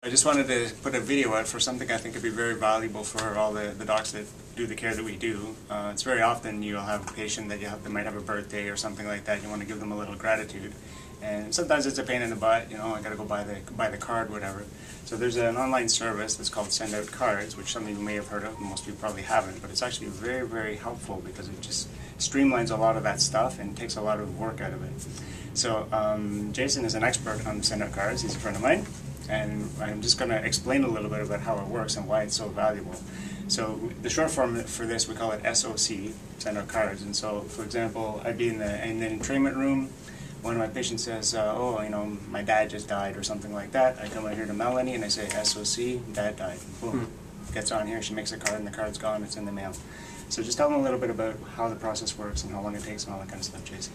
I just wanted to put a video out for something I think would be very valuable for all the docs that do the care that we do. It's very often you'll have a patient that that might have a birthday or something like that. You want to give them a little gratitude, and sometimes it's a pain in the butt. You know, I got to go buy the card, whatever. So there's an online service that's called Send Out Cards, which some of you may have heard of, and most of you probably haven't. But it's actually very, very helpful because it just streamlines a lot of that stuff and takes a lot of work out of it. So Jason is an expert on Send Out Cards. He's a friend of mine. And I'm just going to explain a little bit about how it works and why it's so valuable. So the short form for this, we call it SOC, Send Out Cards. And so, for example, I'd be in the entrainment room. One of my patients says, oh, you know, my dad just died or something like that. I come out here to Melanie and I say, SOC, dad died. Boom. Gets on here, she makes a card and the card's gone, it's in the mail. So just tell them a little bit about how the process works and how long it takes and all that kind of stuff, Jason.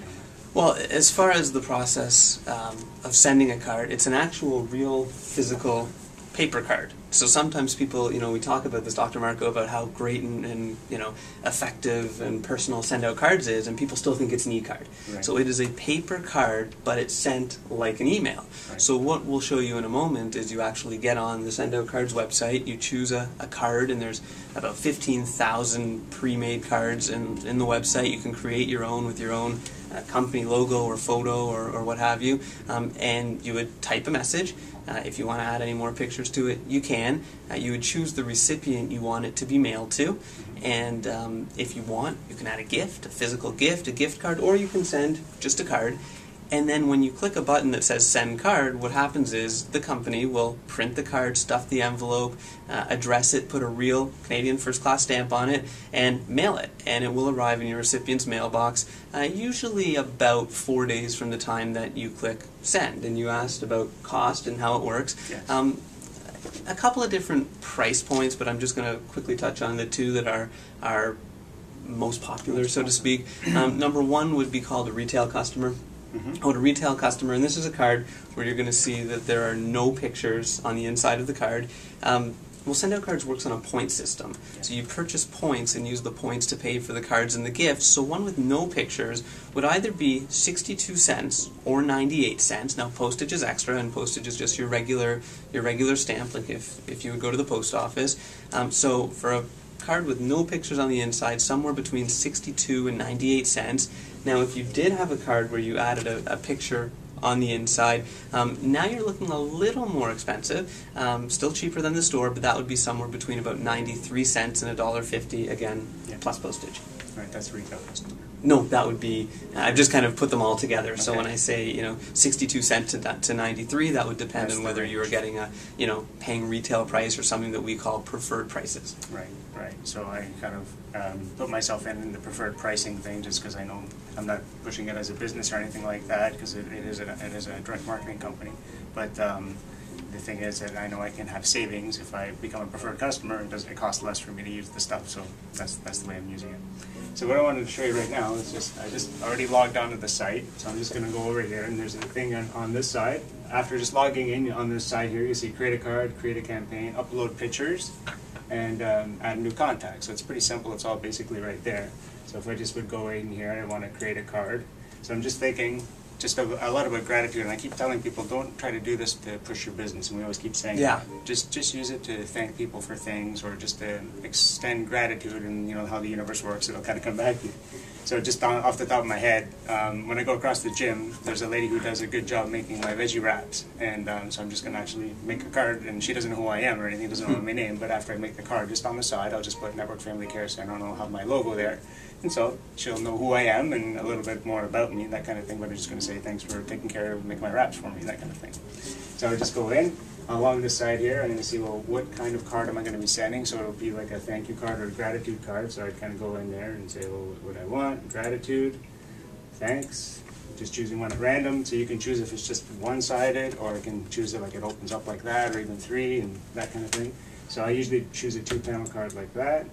Well, as far as the process of sending a card, it's an actual, real, physical paper card. So sometimes people, you know, we talk about this, Dr. Marco, about how great and you know, effective and personal Send Out Cards is, and people still think it's an e-card. Right. So it is a paper card, but it's sent like an email. Right. So what we'll show you in a moment is you actually get on the Send Out Cards website, you choose a card, and there's about 15,000 pre-made cards in the website. You can create your own with your own company logo or photo or what have you, and you would type a message. If you want to add any more pictures to it, you can. You would choose the recipient you want it to be mailed to, and if you want, you can add a gift, a physical gift, a gift card, or you can send just a card. And then when you click a button that says Send Card, what happens is the company will print the card, stuff the envelope, address it, put a real Canadian first class stamp on it, and mail it. And it will arrive in your recipient's mailbox, usually about 4 days from the time that you click Send. And you asked about cost and how it works. Yes. A couple of different price points, but I'm just going to quickly touch on the two that are most popular, so to speak. Number one would be called a retail customer. To retail customer, and this is a card where you're going to see that there are no pictures on the inside of the card. Well, Send Out Cards works on a point system. So you purchase points and use the points to pay for the cards and the gifts. So one with no pictures would either be 62 cents or 98 cents. Now postage is extra, and postage is just your regular stamp, like if you would go to the post office. So for a card with no pictures on the inside, somewhere between 62 and 98 cents. Now if you did have a card where you added a picture on the inside, now you're looking a little more expensive, still cheaper than the store, but that would be somewhere between about 93 cents and $1.50, again, plus postage. Right, that's retail customer. No, that would be, I've just kind of put them all together. Okay. So when I say, you know, 62 cents to 93, that would depend on whether you were getting a, you know, paying retail price or something that we call preferred prices. Right, right. So I kind of put myself in the preferred pricing thing just because I know I'm not pushing it as a business or anything like that, because it is a direct marketing company. But the thing is that I know I can have savings if I become a preferred customer. It costs less for me to use the stuff, so that's the way I'm using it. So what I wanted to show you right now is I just already logged onto the site, so I'm just going to go over here, and there's a thing on this side. After just logging in on this side here, you see create a card, create a campaign, upload pictures, and add a new contact. So it's pretty simple. It's all basically right there. So if I just would go in here, I want to create a card. So I'm just thinking just a lot about gratitude, and I keep telling people, don't try to do this to push your business, and we always keep saying, yeah, just use it to thank people for things, or just to extend gratitude, and you know how the universe works, it'll kind of come back to you. So just off the top of my head, when I go across the gym, there's a lady who does a good job making my veggie wraps, and so I'm just going to actually make a card, and she doesn't know who I am or anything, doesn't know my name, but after I make the card, just on the side, I'll just put Network Family Care Center, and I'll have my logo there. And so she'll know who I am and a little bit more about me, that kind of thing, but I'm just going to say thanks for taking care of making my wraps for me, that kind of thing. So I just go in, along this side here, I'm going to see, well, what kind of card am I going to be sending? So it'll be like a thank you card or a gratitude card, so I'd kind of go in there and say, well, what I want, gratitude, thanks, just choosing one at random, so you can choose if it's just one-sided, or I can choose it like it opens up like that, or even three, and that kind of thing. So I usually choose a two-panel card like that.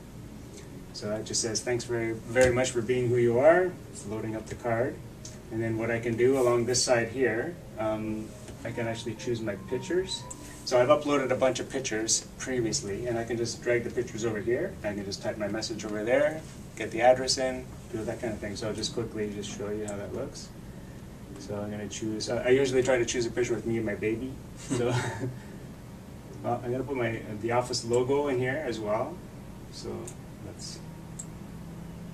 So that just says, thanks very, very much for being who you are. It's loading up the card. And then what I can do along this side here, I can actually choose my pictures. So I've uploaded a bunch of pictures previously, and I can just drag the pictures over here. I can just type my message over there, get the address in, do that kind of thing. So I'll just quickly just show you how that looks. So I'm going to choose, I usually try to choose a picture with me and my baby. So I'm gonna put the office logo in here as well. So that's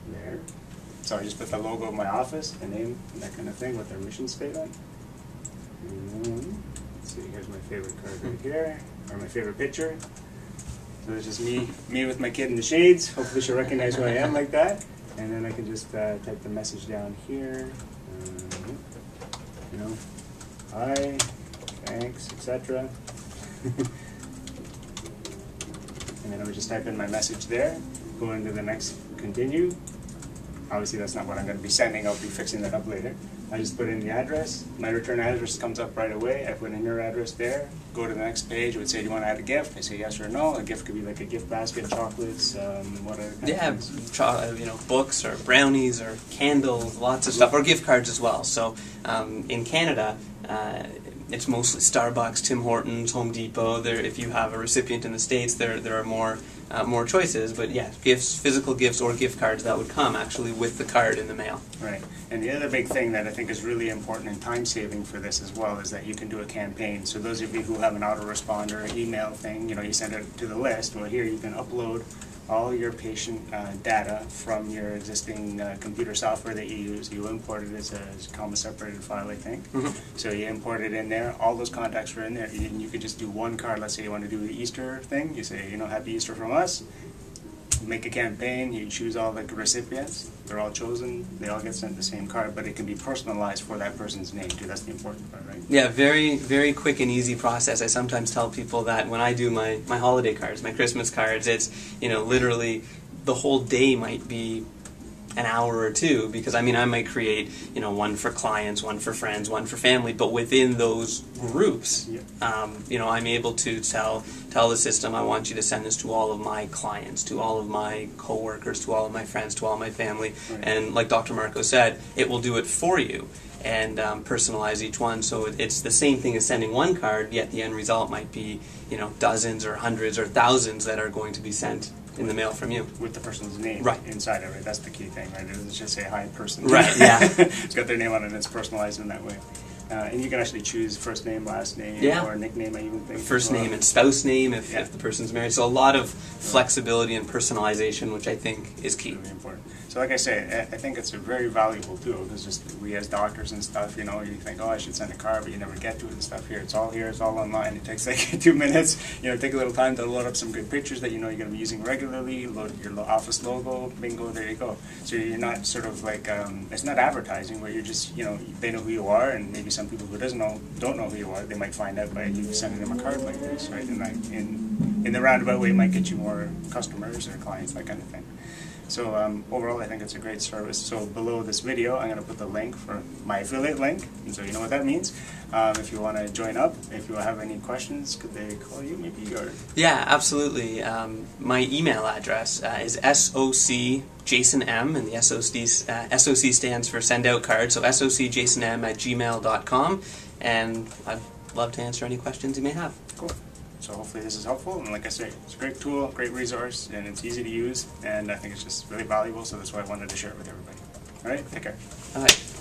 there. So I just put the logo of my office, the name, and that kind of thing with their mission statement. Let's see, here's my favorite card right here, or my favorite picture. So it's just me with my kid in the shades. Hopefully she'll recognize who I am like that. And then I can just type the message down here. You know, hi, thanks, etc. And then I would just type in my message there, go into the next continue. Obviously that's not what I'm going to be sending, I'll be fixing that up later. I just put in the address, my return address comes up right away, I put in your address there, go to the next page, it would say, do you want to add a gift? I say yes or no. A gift could be like a gift basket, chocolates, what other kind of things? You know, books or brownies or candles, lots of stuff, or gift cards as well. So in Canada, it's mostly Starbucks, Tim Hortons, Home Depot. If you have a recipient in the States, there are more choices. But yeah, gifts, physical gifts or gift cards that would come actually with the card in the mail. Right. And the other big thing that I think is really important and time saving for this as well is that you can do a campaign. So those of you who have an autoresponder email thing, you know, you send it to the list. Well, here you can upload all your patient data from your existing computer software that you use. You import it as a comma separated file, I think. Mm-hmm. So you import it in there. All those contacts are in there. And you could just do one card. Let's say you want to do the Easter thing. You say, you know, Happy Easter from us. Make a campaign. You choose all the recipients. They're all chosen. They all get sent the same card, but it can be personalized for that person's name too. That's the important part, right? Yeah, very, very quick and easy process. I sometimes tell people that when I do my holiday cards, my Christmas cards, it's, you know, literally the whole day might be an hour or two, because I mean I might create, you know, one for clients, one for friends, one for family, but within those groups, you know, I'm able to tell the system, I want you to send this to all of my clients, to all of my coworkers, to all of my friends, to all of my family, and like Dr. Marco said, it will do it for you and personalize each one. So it's the same thing as sending one card, yet the end result might be, you know, dozens or hundreds or thousands that are going to be sent in the mail from you. With the person's name inside of it. That's the key thing, right? It doesn't just say hi person. Right, yeah. It's got their name on it and it's personalized in that way. And you can actually choose first name, last name, or nickname, I even think. First name and spouse name if the person's married. So a lot of flexibility and personalization, which I think is key. Really important. So like I say, I think it's a very valuable tool, because just we as doctors and stuff, you know, you think, oh, I should send a card, but you never get to it and stuff. Here, it's all online. It takes like 2 minutes. You know, take a little time to load up some good pictures that you know you're going to be using regularly, load your office logo, bingo, there you go. So you're not sort of like, it's not advertising where you're just, you know, they know who you are, and maybe some people who don't know who you are, they might find out by you sending them a card like this, right? And like in the roundabout way, it might get you more customers or clients, that kind of thing. So overall, I think it's a great service. So below this video, I'm going to put the link for my affiliate link, and so you know what that means. If you want to join up, if you have any questions, could they call you maybe? Or yeah, absolutely. My email address is SOCJasonM, and the SOC stands for send out card, so SOCJasonM@gmail.com, and I'd love to answer any questions you may have. Cool. So hopefully this is helpful, and like I say, it's a great tool, great resource, and it's easy to use, and I think it's just really valuable, so that's why I wanted to share it with everybody. All right, take care. All right.